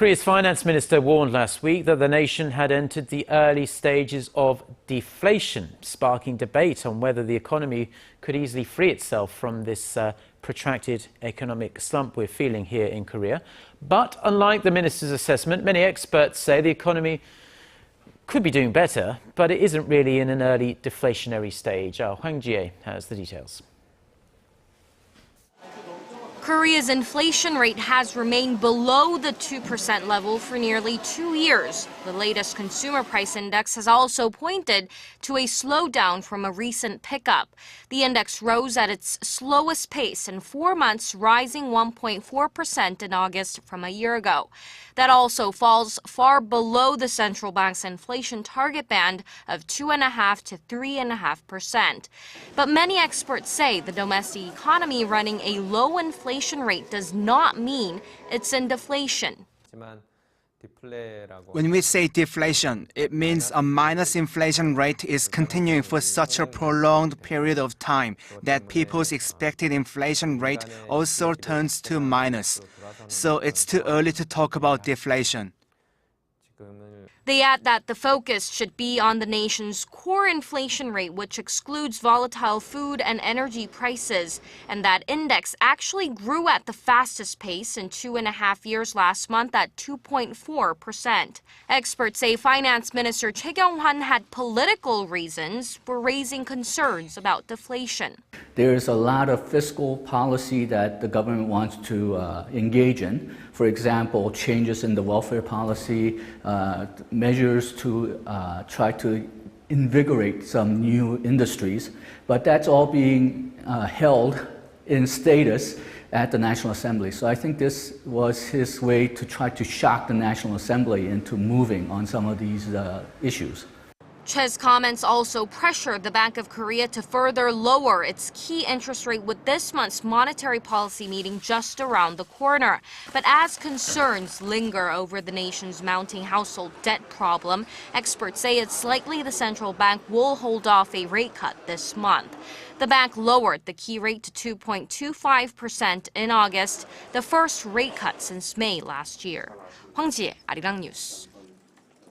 Korea's finance minister warned last week that the nation had entered the early stages of deflation, sparking debate on whether the economy could easily free itself from this protracted economic slump we're feeling here in Korea. But unlike the minister's assessment, many experts say the economy could be doing better, but it isn't really in an early deflationary stage. Our Hwang Ji-hye has the details. Korea's inflation rate has remained below the 2% level for nearly 2 years. The latest consumer price index has also pointed to a slowdown from a recent pickup. The index rose at its slowest pace in 4 months, rising 1.4% in August from a year ago. That also falls far below the central bank's inflation target band of 2.5% to 3.5%. But many experts say the domestic economy running a low inflation rate does not mean it's in deflation. When we say deflation, it means a minus inflation rate is continuing for such a prolonged period of time that people's expected inflation rate also turns to minus. So it's too early to talk about deflation. They add that the focus should be on the nation's core inflation rate, which excludes volatile food and energy prices, and that index actually grew at the fastest pace in 2.5 years last month at 2.4%. Experts say Finance Minister Choi Kyung-hwan had political reasons for raising concerns about deflation. There's a lot of fiscal policy that the government wants to engage in. For example, changes in the welfare policy, measures to try to invigorate some new industries. But that's all being held in status at the National Assembly. So I think this was his way to try to shock the National Assembly into moving on some of these issues. Choi's comments also pressured the Bank of Korea to further lower its key interest rate with this month's monetary policy meeting just around the corner. But as concerns linger over the nation's mounting household debt problem, experts say it's likely the central bank will hold off a rate cut this month. The bank lowered the key rate to 2.25% in August, the first rate cut since May last year. Hwang Ji-hye, Arirang News.